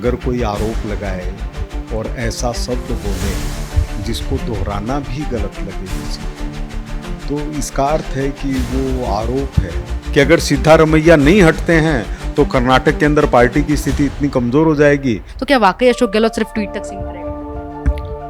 अगर कोई आरोप लगाए और ऐसा शब्द बोले जिसको दोहराना भी गलत लगे किसी को, तो इसका अर्थ है कि वो आरोप है कि अगर सिद्धारमैया नहीं हटते हैं तो कर्नाटक के अंदर पार्टी की स्थिति इतनी कमजोर हो जाएगी। तो क्या वाकई अशोक गहलोत सिर्फ ट्वीट तक सीमित रहेगा?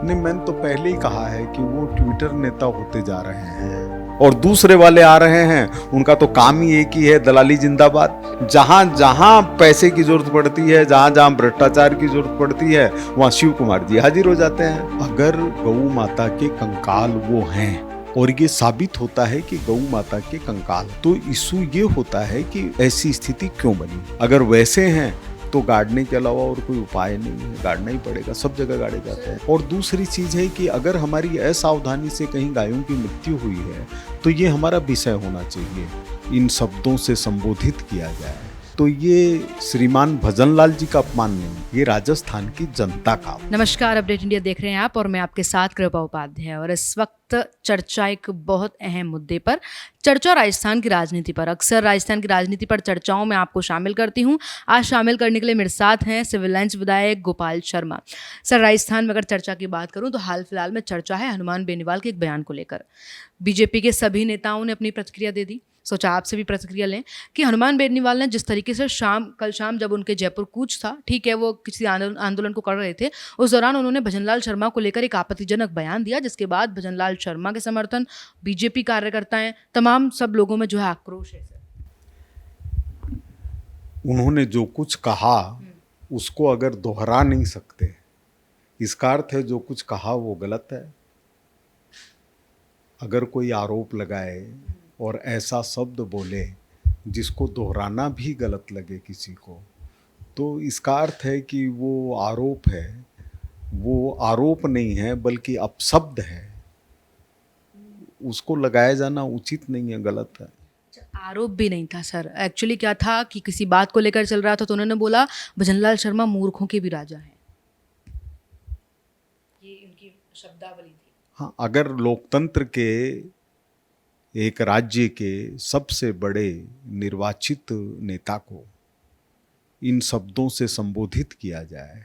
नहीं, मैंने तो पहले ही कहा है कि वो ट्विटर नेता होते जा रहे हैं और दूसरे वाले आ रहे हैं, उनका तो काम ही एक ही है, दलाली जिंदाबाद। जहां जहां पैसे की जरूरत पड़ती है, जहां जहां भ्रष्टाचार की जरूरत पड़ती है, वहां शिव कुमार जी हाजिर हो जाते हैं। अगर गौ माता के कंकाल वो हैं और ये साबित होता है कि गौ माता के कंकाल, तो इशू ये होता है कि ऐसी स्थिति क्यों बनी। अगर वैसे हैं तो गाड़ने के अलावा और कोई उपाय नहीं है, गाड़ना ही पड़ेगा, सब जगह गाड़े जाते हैं। और दूसरी चीज है कि अगर हमारी असावधानी से कहीं गायों की मृत्यु हुई है तो ये हमारा विषय होना चाहिए, इन शब्दों से संबोधित किया जाए। तो ये श्रीमान भजनलाल जी का अपमान नहीं, ये राजस्थान की जनता का। नमस्कार, अपडेट इंडिया देख रहे हैं आप और मैं आपके साथ कृपा उपाध्याय। और इस वक्त चर्चा एक बहुत अहम मुद्दे पर, चर्चा राजस्थान की राजनीति पर। अक्सर राजस्थान की राजनीति पर चर्चाओं में आपको शामिल करती हूं। आज शामिल करने के लिए मेरे साथ हैं सिविल लाइंस विधायक गोपाल शर्मा। सर, राजस्थान में अगर चर्चा की बात करूं तो हाल फिलहाल में चर्चा है हनुमान बेनीवाल के एक बयान को लेकर। बीजेपी के सभी नेताओं ने अपनी प्रतिक्रिया दे दी। सोचा आपसे भी प्रतिक्रिया लें कि हनुमान बेनीवाल ने जिस तरीके से कल शाम जब उनके जयपुर कूच था, ठीक है, वो किसी आंदोलन को कर रहे थे, उस दौरान उन्होंने भजनलाल शर्मा को लेकर एक आपत्तिजनक बयान दिया, जिसके बाद भजनलाल शर्मा के समर्थन, बीजेपी कार्यकर्ताएं, तमाम सब लोगों में जो है आक्रोश है। उन्होंने जो कुछ कहा उसको अगर दोहरा नहीं सकते, इसका अर्थ है जो कुछ कहा वो गलत है। अगर कोई आरोप लगाए और ऐसा शब्द बोले जिसको दोहराना भी गलत लगे किसी को, तो इसका अर्थ है कि वो आरोप है, वो आरोप नहीं है बल्कि अपशब्द है, उसको लगाया जाना उचित नहीं है, गलत है। आरोप भी नहीं था सर, एक्चुअली क्या था कि किसी बात को लेकर चल रहा था तो उन्होंने बोला भजनलाल शर्मा मूर्खों के भी राजा हैं, ये उनकी शब्दावली थी। हाँ, अगर लोकतंत्र के एक राज्य के सबसे बड़े निर्वाचित नेता को इन शब्दों से संबोधित किया जाए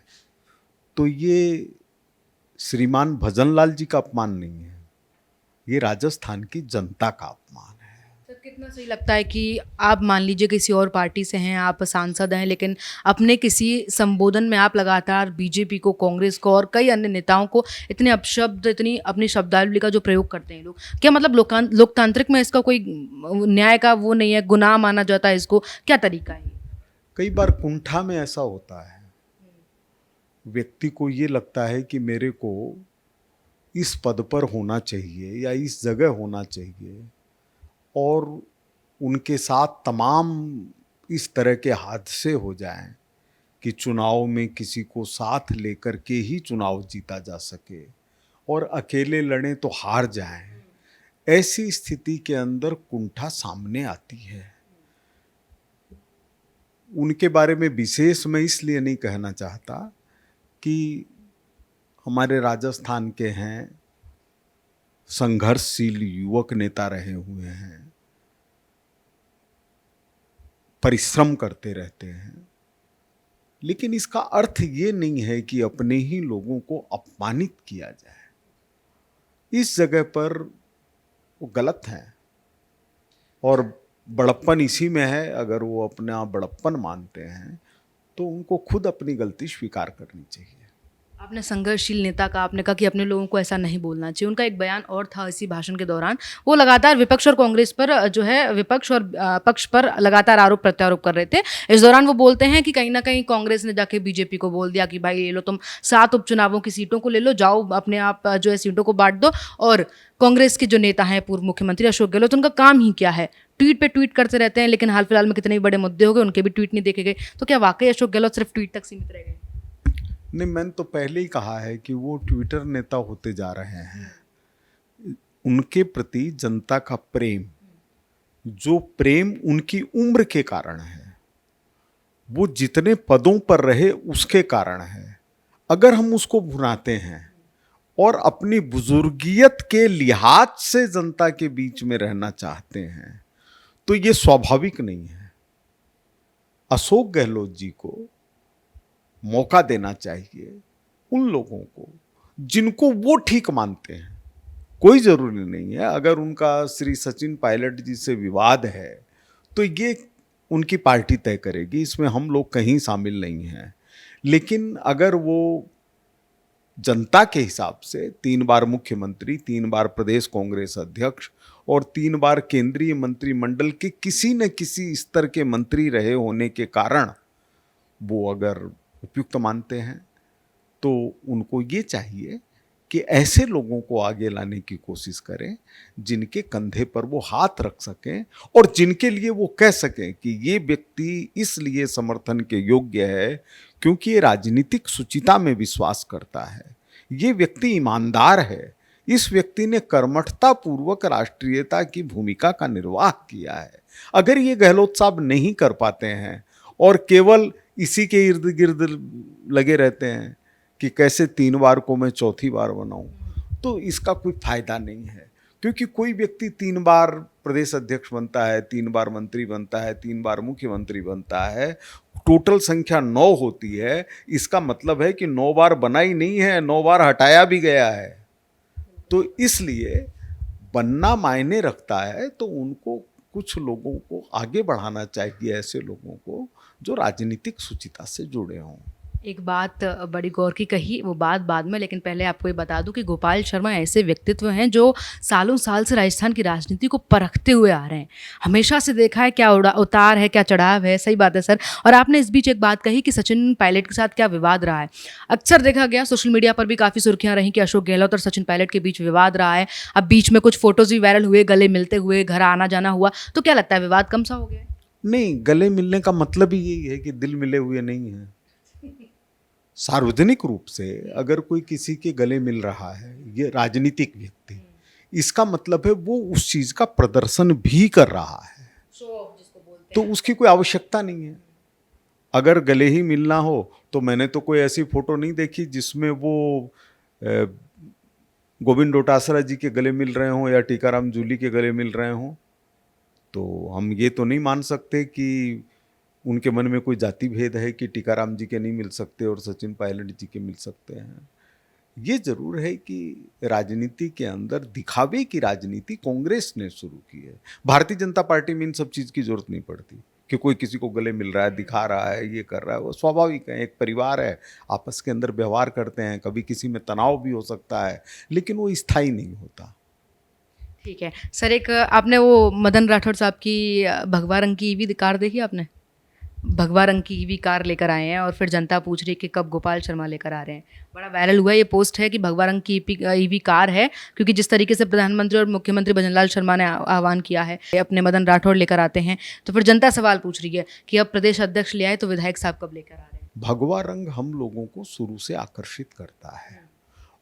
तो ये श्रीमान भजनलाल जी का अपमान नहीं है, ये राजस्थान की जनता का अपमान है। सर, कितना सही लगता है कि आप मान लीजिए किसी और पार्टी से हैं, आप सांसद हैं, लेकिन अपने किसी संबोधन में आप लगातार बीजेपी को, कांग्रेस को और कई अन्य नेताओं को इतने अपशब्द, इतनी अपनी शब्दावली का जो प्रयोग करते हैं लोग, क्या मतलब लोकतांत्रिक में इसका कोई न्याय का वो नहीं है, गुनाह माना जाता है इसको, क्या तरीका है? कई बार कुंठा में ऐसा होता है, व्यक्ति को ये लगता है कि मेरे को इस पद पर होना चाहिए या इस जगह होना चाहिए, और उनके साथ तमाम इस तरह के हादसे हो जाएं कि चुनाव में किसी को साथ लेकर के ही चुनाव जीता जा सके और अकेले लड़ें तो हार जाएं। ऐसी स्थिति के अंदर कुंठा सामने आती है। उनके बारे में विशेष मैं इसलिए नहीं कहना चाहता कि हमारे राजस्थान के हैं, संघर्षशील युवक नेता रहे हुए हैं, परिश्रम करते रहते हैं, लेकिन इसका अर्थ ये नहीं है कि अपने ही लोगों को अपमानित किया जाए। इस जगह पर वो गलत है और बड़प्पन इसी में है। अगर वो अपना बड़प्पन मानते हैं तो उनको खुद अपनी गलती स्वीकार करनी चाहिए। आपने संघर्षशील नेता का, आपने कहा कि अपने लोगों को ऐसा नहीं बोलना चाहिए। उनका एक बयान और था इसी भाषण के दौरान, वो लगातार विपक्ष और कांग्रेस पर जो है, विपक्ष और पक्ष पर लगातार आरोप प्रत्यारोप कर रहे थे। इस दौरान वो बोलते हैं कि कहीं ना कहीं कांग्रेस ने जाके बीजेपी को बोल दिया कि भाई ये लो, तुम 7 उपचुनावों की सीटों को ले लो, जाओ अपने आप जो है सीटों को बांट दो। और कांग्रेस के जो नेता हैं, पूर्व मुख्यमंत्री अशोक गहलोत, उनका काम ही क्या है, ट्वीट पे ट्वीट करते रहते हैं, लेकिन हाल फिलहाल में कितने भी बड़े मुद्दे हो गए उनके भी ट्वीट नहीं देखे गए। तो क्या वाकई अशोक गहलोत सिर्फ ट्वीट तक सीमित रह गए? नहीं, मैंने तो पहले ही कहा है कि वो ट्विटर नेता होते जा रहे हैं। उनके प्रति जनता का प्रेम, जो प्रेम उनकी उम्र के कारण है, वो जितने पदों पर रहे उसके कारण है। अगर हम उसको भुनाते हैं और अपनी बुजुर्गियत के लिहाज से जनता के बीच में रहना चाहते हैं तो ये स्वाभाविक नहीं है। अशोक गहलोत जी को मौका देना चाहिए उन लोगों को जिनको वो ठीक मानते हैं। कोई जरूरी नहीं है, अगर उनका श्री सचिन पायलट जी से विवाद है तो ये उनकी पार्टी तय करेगी, इसमें हम लोग कहीं शामिल नहीं हैं। लेकिन अगर वो जनता के हिसाब से 3 बार मुख्यमंत्री, 3 बार प्रदेश कांग्रेस अध्यक्ष और 3 बार केंद्रीय मंत्रिमंडल के किसी न किसी स्तर के मंत्री रहे होने के कारण वो अगर उपयुक्त मानते हैं तो उनको ये चाहिए कि ऐसे लोगों को आगे लाने की कोशिश करें जिनके कंधे पर वो हाथ रख सकें और जिनके लिए वो कह सकें कि ये व्यक्ति इसलिए समर्थन के योग्य है क्योंकि ये राजनीतिक शुचिता में विश्वास करता है, ये व्यक्ति ईमानदार है, इस व्यक्ति ने कर्मठता पूर्वक राष्ट्रीयता की भूमिका का निर्वाह किया है। अगर ये गहलोत साहब नहीं कर पाते हैं और केवल इसी के इर्द गिर्द लगे रहते हैं कि कैसे 3 बार को मैं चौथी बार बनाऊं, तो इसका कोई फायदा नहीं है। क्योंकि कोई व्यक्ति 3 बार प्रदेश अध्यक्ष बनता है, 3 बार मंत्री बनता है, 3 बार मुख्यमंत्री बनता है, टोटल संख्या 9 होती है, इसका मतलब है कि 9 बार बना ही नहीं है, 9 बार हटाया भी गया है। तो इसलिए बनना मायने रखता है, तो उनको कुछ लोगों को आगे बढ़ाना चाहिए, ऐसे लोगों को जो राजनीतिक शुचिता से जुड़े हों। एक बात बड़ी गौर की कही, वो बात बाद में, लेकिन पहले आपको ये बता दूं कि गोपाल शर्मा ऐसे व्यक्तित्व हैं जो सालों साल से राजस्थान की राजनीति को परखते हुए आ रहे हैं। हमेशा से देखा है क्या उतार है, क्या चढ़ाव है। सही बात है सर। और आपने इस बीच एक बात कही कि सचिन पायलट के साथ क्या विवाद रहा है। अक्सर देखा गया सोशल मीडिया पर भी काफ़ी सुर्खियां रहीं कि अशोक गहलोत और सचिन पायलट के बीच विवाद रहा है। अब बीच में कुछ फोटोज भी वायरल हुए, गले मिलते हुए, घर आना जाना हुआ। तो क्या लगता है विवाद कम सा हो गया है? नहीं, गले मिलने का मतलब ही यही है कि दिल मिले हुए नहीं है। सार्वजनिक रूप से अगर कोई किसी के गले मिल रहा है, ये राजनीतिक व्यक्ति, इसका मतलब है वो उस चीज का प्रदर्शन भी कर रहा है, तो उसकी कोई आवश्यकता नहीं है। अगर गले ही मिलना हो तो मैंने तो कोई ऐसी फोटो नहीं देखी जिसमें वो गोविंद डोटासरा जी के गले मिल रहे हों या टीकाराम जूली के गले मिल रहे हों। तो हम ये तो नहीं मान सकते कि उनके मन में कोई जाति भेद है कि टीकाराम जी के नहीं मिल सकते और सचिन पायलट जी के मिल सकते हैं। ये जरूर है कि राजनीति के अंदर दिखावे की राजनीति कांग्रेस ने शुरू की है। भारतीय जनता पार्टी में इन सब चीज़ की जरूरत नहीं पड़ती कि कोई किसी को गले मिल रहा है, दिखा रहा है, ये कर रहा है। वो स्वाभाविक है, एक परिवार है, आपस के अंदर व्यवहार करते हैं, कभी किसी में तनाव भी हो सकता है, लेकिन वो स्थायी नहीं होता। ठीक है सर। एक आपने वो मदन राठौड़ साहब की भगवा रंग की ईवी कार देखी आपने? भगवा रंग की ईवी कार लेकर आए हैं और फिर जनता पूछ रही है कि कब गोपाल शर्मा लेकर आ रहे हैं। बड़ा वायरल हुआ ये पोस्ट है कि भगवा रंग की ईवी कार है, क्योंकि जिस तरीके से प्रधानमंत्री और मुख्यमंत्री भजनलाल शर्मा ने आह्वान किया है अपने मदन राठौड़ लेकर आते हैं, तो फिर जनता सवाल पूछ रही है कि अब प्रदेश अध्यक्ष ले आए तो विधायक साहब कब लेकर आ रहे हैं। भगवा रंग हम लोगों को शुरू से आकर्षित करता है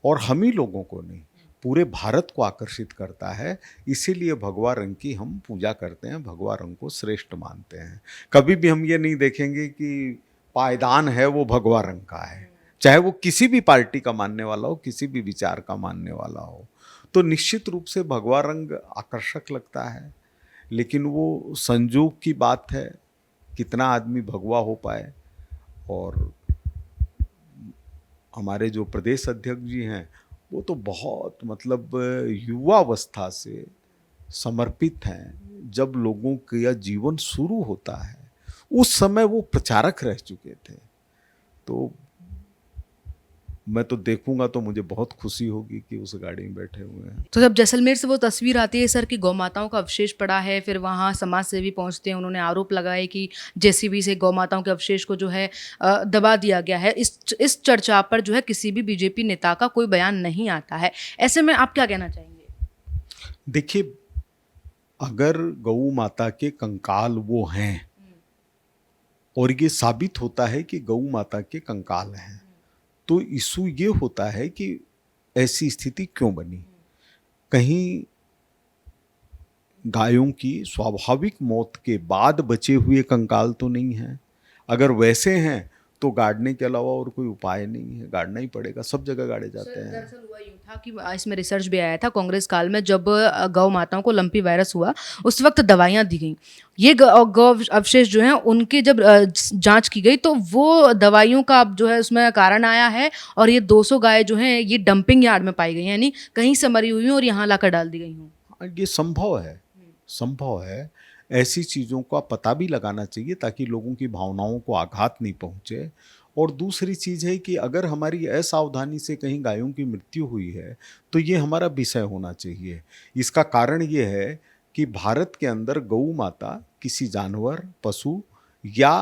और हम ही लोगों को नहीं, पूरे भारत को आकर्षित करता है। इसीलिए भगवा रंग की हम पूजा करते हैं, भगवा रंग को श्रेष्ठ मानते हैं। कभी भी हम ये नहीं देखेंगे कि पायदान है वो भगवा रंग का है, चाहे वो किसी भी पार्टी का मानने वाला हो, किसी भी विचार का मानने वाला हो। तो निश्चित रूप से भगवा रंग आकर्षक लगता है, लेकिन वो संजोग की बात है कितना आदमी भगवा हो पाए। और हमारे जो प्रदेश अध्यक्ष जी हैं वो तो बहुत मतलब युवावस्था से समर्पित हैं। जब लोगों का जीवन शुरू होता है उस समय वो प्रचारक रह चुके थे। तो मैं तो देखूंगा तो मुझे बहुत खुशी होगी कि उस गाड़ी में बैठे हुए हैं। तो जब जैसलमेर से वो तस्वीर आती है सर कि गौ माताओं का अवशेष पड़ा है, फिर वहाँ समाज सेवी पहुँचते हैं, उन्होंने आरोप लगाए कि जेसीबी से गौ माताओं के अवशेष को जो है दबा दिया गया है। इस चर्चा पर जो है किसी भी बीजेपी नेता का कोई बयान नहीं आता है। ऐसे में आप क्या कहना चाहेंगे? देखिए, अगर गौ माता के कंकाल वो हैं और ये साबित होता है कि गौ माता के कंकाल हैं, तो इशू ये होता है कि ऐसी स्थिति क्यों बनी। कहीं गायों की स्वाभाविक मौत के बाद बचे हुए कंकाल तो नहीं हैं। अगर वैसे हैं तो गाड़ने के अलावा और कोई उपाय नहीं है, गाड़ना ही पड़ेगा, सब जगह गाड़े जाते हैं। दरअसल हुआ यूं था कि इसमें रिसर्च भी आया था कांग्रेस काल में, जब गौ माताओं को लंपी वायरस हुआ उस वक्त दवाइयाँ दी गई। ये गौ अवशेष जो हैं उनकी जब जांच की गई तो वो दवाइयों का अब जो है उसमें कारण आया है, और ये 200 गाय जो हैं ये डंपिंग यार्ड में पाई गई हैं, यानी कहीं से मरी हुई हैं और यहाँ लाकर डाल दी गई हूँ। ये संभव है, संभव है। ऐसी चीज़ों का पता भी लगाना चाहिए ताकि लोगों की भावनाओं को आघात नहीं पहुँचे। और दूसरी चीज़ है कि अगर हमारी असावधानी से कहीं गायों की मृत्यु हुई है तो ये हमारा विषय होना चाहिए। इसका कारण ये है कि भारत के अंदर गौ माता किसी जानवर, पशु या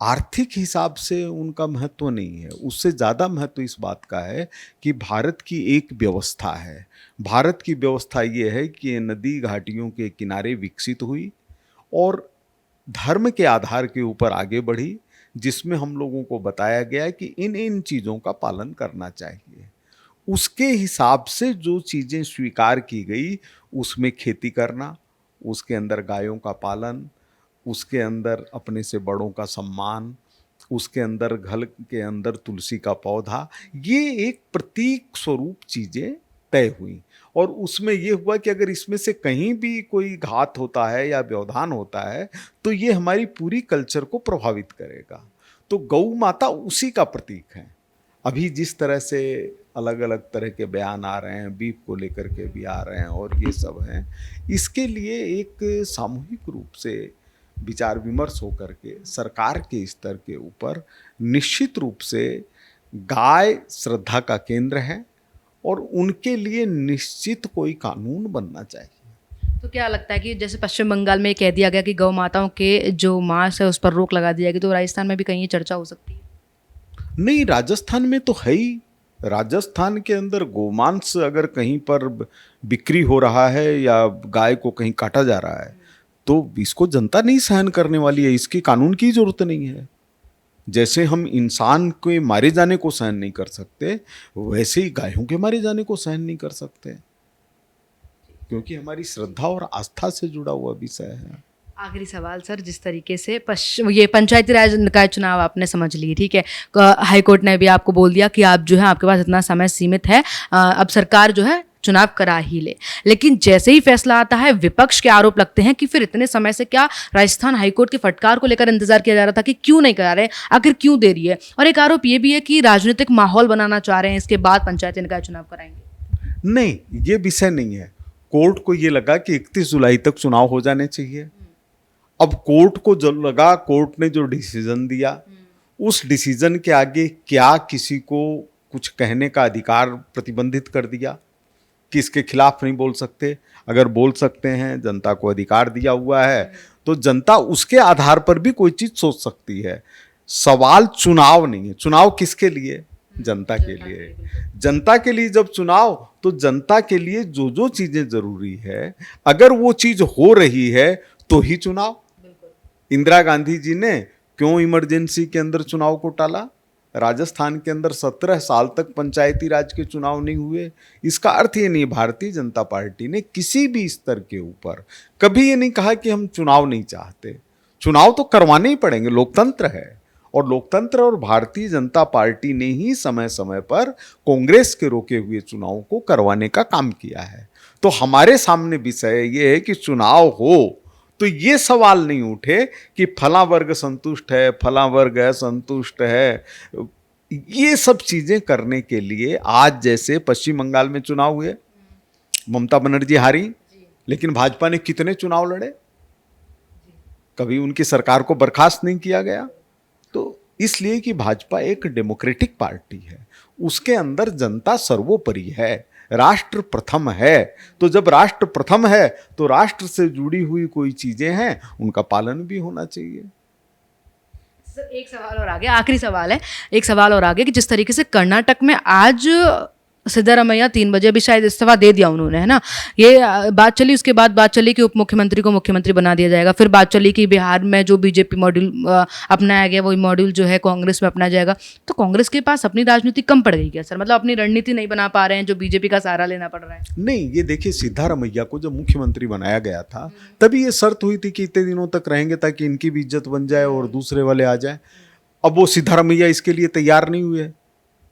आर्थिक हिसाब से उनका महत्व नहीं है, उससे ज़्यादा महत्व इस बात का है कि भारत की एक व्यवस्था है। भारत की व्यवस्था ये है कि ये नदी घाटियों के किनारे विकसित हुई और धर्म के आधार के ऊपर आगे बढ़ी, जिसमें हम लोगों को बताया गया कि इन इन चीज़ों का पालन करना चाहिए। उसके हिसाब से जो चीज़ें स्वीकार की गई उसमें खेती करना, उसके अंदर गायों का पालन, उसके अंदर अपने से बड़ों का सम्मान, उसके अंदर घर के अंदर तुलसी का पौधा, ये एक प्रतीक स्वरूप चीज़ें तय हुई। और उसमें ये हुआ कि अगर इसमें से कहीं भी कोई घात होता है या व्यवधान होता है तो ये हमारी पूरी कल्चर को प्रभावित करेगा। तो गौ माता उसी का प्रतीक है। अभी जिस तरह से अलग अलग तरह के बयान आ रहे हैं, बीफ को लेकर के भी आ रहे हैं और ये सब हैं, इसके लिए एक सामूहिक रूप से विचार विमर्श होकर के सरकार के स्तर के ऊपर निश्चित रूप से गाय श्रद्धा का केंद्र है और उनके लिए निश्चित कोई कानून बनना चाहिए। तो क्या लगता है कि जैसे पश्चिम बंगाल में कह दिया गया कि गौ माताओं के जो मांस है उस पर रोक लगा दी जाएगी, तो राजस्थान में भी कहीं ये चर्चा हो सकती है? नहीं, राजस्थान में तो है ही। राजस्थान के अंदर गोमांस अगर कहीं पर बिक्री हो रहा है या गाय को कहीं काटा जा रहा है तो इसको जनता नहीं सहन करने वाली है, इसकी कानून की जरूरत नहीं है। जैसे हम इंसान के मारे जाने को सहन नहीं कर सकते, वैसे ही गायों के मारे जाने को सहन नहीं कर सकते, क्योंकि हमारी श्रद्धा और आस्था से जुड़ा हुआ विषय है। आखिरी सवाल सर, जिस तरीके से ये पंचायती राज निकाय चुनाव आपने समझ लिए, ठीक है, हाई कोर्ट ने भी आपको बोल दिया कि आप जो है आपके पास इतना समय सीमित है, अब सरकार जो है चुनाव करा ही ले, लेकिन जैसे ही फैसला आता है विपक्ष के आरोप लगते हैं कि फिर इतने समय से क्या राजस्थान हाईकोर्ट की फटकार को लेकर इंतजार किया जा रहा था कि क्यों नहीं करा रहे, आखिर क्यों देरी है? और एक आरोप ये भी है कि राजनीतिक माहौल बनाना चाह रहे हैं, इसके बाद पंचायती निकाय चुनाव कराएंगे। नहीं, ये विषय नहीं है। कोर्ट को ये लगा कि 31 जुलाई तक चुनाव हो जाने चाहिए। अब कोर्ट को जो लगा, कोर्ट ने जो डिसीजन दिया उस डिसीजन के आगे क्या किसी को कुछ कहने का अधिकार प्रतिबंधित कर दिया कि इसके खिलाफ नहीं बोल सकते? अगर बोल सकते हैं, जनता को अधिकार दिया हुआ है, तो जनता उसके आधार पर भी कोई चीज सोच सकती है। सवाल चुनाव नहीं है। चुनाव किसके लिए? जनता के लिए। जनता के लिए जब चुनाव, तो जनता के लिए जो जो चीजें जरूरी है अगर वो चीज हो रही है तो ही चुनाव। इंदिरा गांधी जी ने क्यों इमरजेंसी के अंदर चुनाव को टाला? राजस्थान के अंदर 17 साल तक पंचायती राज के चुनाव नहीं हुए। इसका अर्थ ये नहीं, भारतीय जनता पार्टी ने किसी भी स्तर के ऊपर कभी ये नहीं कहा कि हम चुनाव नहीं चाहते। चुनाव तो करवाने ही पड़ेंगे, लोकतंत्र है। और लोकतंत्र और भारतीय जनता पार्टी ने ही समय समय पर कांग्रेस के रोके हुए चुनाव को करवाने का काम किया है। तो हमारे सामने विषय ये है कि चुनाव हो तो ये सवाल नहीं उठे कि फला वर्ग संतुष्ट है, फला वर्ग असंतुष्ट है। ये सब चीजें करने के लिए आज जैसे पश्चिम बंगाल में चुनाव हुए, ममता बनर्जी हारी, लेकिन भाजपा ने कितने चुनाव लड़े, कभी उनकी सरकार को बर्खास्त नहीं किया गया। तो इसलिए कि भाजपा एक डेमोक्रेटिक पार्टी है, उसके अंदर जनता सर्वोपरि है, राष्ट्र प्रथम है। तो जब राष्ट्र प्रथम है तो राष्ट्र से जुड़ी हुई कोई चीजें हैं उनका पालन भी होना चाहिए। सर एक सवाल और आगे, आखिरी सवाल है, एक सवाल और आगे कि जिस तरीके से कर्नाटक में आज सिद्धारमैया 3 बजे अभी शायद इस्तीफा दे दिया उन्होंने, है ना, ये बात चली, उसके बाद बात चली कि उप मुख्यमंत्री को मुख्यमंत्री बना दिया जाएगा, फिर बात चली कि बिहार में जो बीजेपी मॉड्यूल अपनाया गया वही मॉड्यूल जो है कांग्रेस में अपनाया जाएगा। तो कांग्रेस के पास अपनी राजनीति कम पड़ गई क्या सर? मतलब अपनी रणनीति नहीं बना पा रहे हैं, जो बीजेपी का सहारा लेना पड़ रहा है? नहीं, ये देखिए, सिद्धारमैया को जब मुख्यमंत्री बनाया गया था तभी ये शर्त हुई थी कि इतने दिनों तक रहेंगे ताकि इनकी भी इज्जत बन जाए और दूसरे वाले आ जाए। अब वो सिद्धारमैया इसके लिए तैयार नहीं हुए,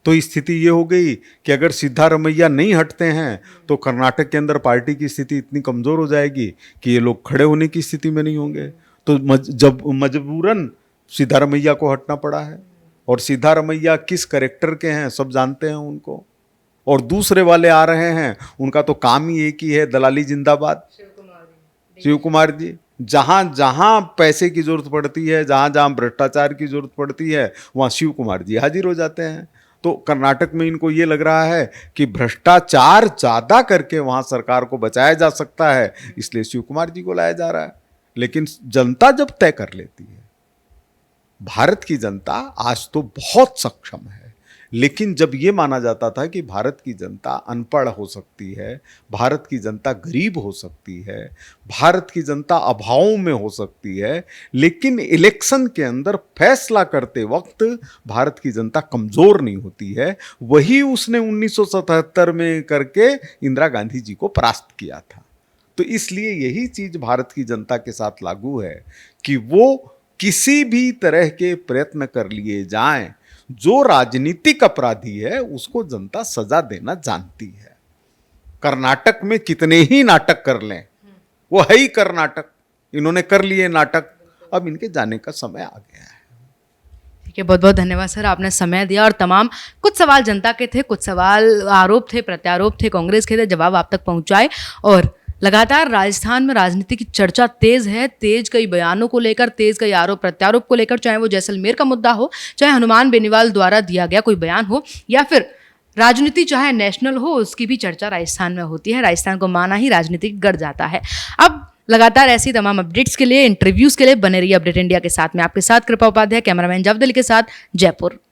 तो स्थिति ये हो गई कि अगर सिद्धारमैया नहीं हटते हैं तो कर्नाटक के अंदर पार्टी की स्थिति इतनी कमज़ोर हो जाएगी कि ये लोग खड़े होने की स्थिति में नहीं होंगे। तो जब मजबूरन सिद्धारमैया को हटना पड़ा है, और सिद्धारमैया किस कैरेक्टर के हैं सब जानते हैं उनको, और दूसरे वाले आ रहे हैं उनका तो काम ही एक ही है, दलाली जिंदाबाद। शिव कुमार जी जहां जहां पैसे की जरूरत पड़ती है, जहां जहां भ्रष्टाचार की जरूरत पड़ती है, वहां शिव कुमार जी हाजिर हो जाते हैं। तो कर्नाटक में इनको ये लग रहा है कि भ्रष्टाचार ज्यादा करके वहां सरकार को बचाया जा सकता है, इसलिए शिव कुमार जी को लाया जा रहा है। लेकिन जनता जब तय कर लेती है, भारत की जनता आज तो बहुत सक्षम है, लेकिन जब ये माना जाता था कि भारत की जनता अनपढ़ हो सकती है, भारत की जनता गरीब हो सकती है, भारत की जनता अभावों में हो सकती है, लेकिन इलेक्शन के अंदर फैसला करते वक्त भारत की जनता कमज़ोर नहीं होती है, वही उसने 1977 में करके इंदिरा गांधी जी को परास्त किया था। तो इसलिए यही चीज़ भारत की जनता के साथ लागू है कि वो किसी भी तरह के प्रयत्न कर लिए जाएं, जो राजनीतिक अपराधी है उसको जनता सजा देना जानती है। कर्नाटक में कितने ही नाटक कर लें, वो है ही कर्नाटक, इन्होंने कर लिए नाटक, अब इनके जाने का समय आ गया है। ठीक है, बहुत बहुत धन्यवाद सर, आपने समय दिया और तमाम कुछ सवाल जनता के थे, कुछ सवाल आरोप थे, प्रत्यारोप थे, कांग्रेस के थे, जवाब आप तक पहुंचाए। और लगातार राजस्थान में राजनीति की चर्चा तेज है, तेज कई बयानों को लेकर, तेज कई आरोप प्रत्यारोप को लेकर, चाहे वो जैसलमेर का मुद्दा हो, चाहे हनुमान बेनीवाल द्वारा दिया गया कोई बयान हो, या फिर राजनीति चाहे नेशनल हो, उसकी भी चर्चा राजस्थान में होती है। राजस्थान को माना ही राजनीतिक गढ़ जाता है। अब लगातार ऐसी तमाम अपडेट्स के लिए, इंटरव्यूज के लिए बने रहिए अपडेट इंडिया के साथ में। आपके साथ कृपा उपाध्याय, कैमरामैन जवदली के साथ, जयपुर।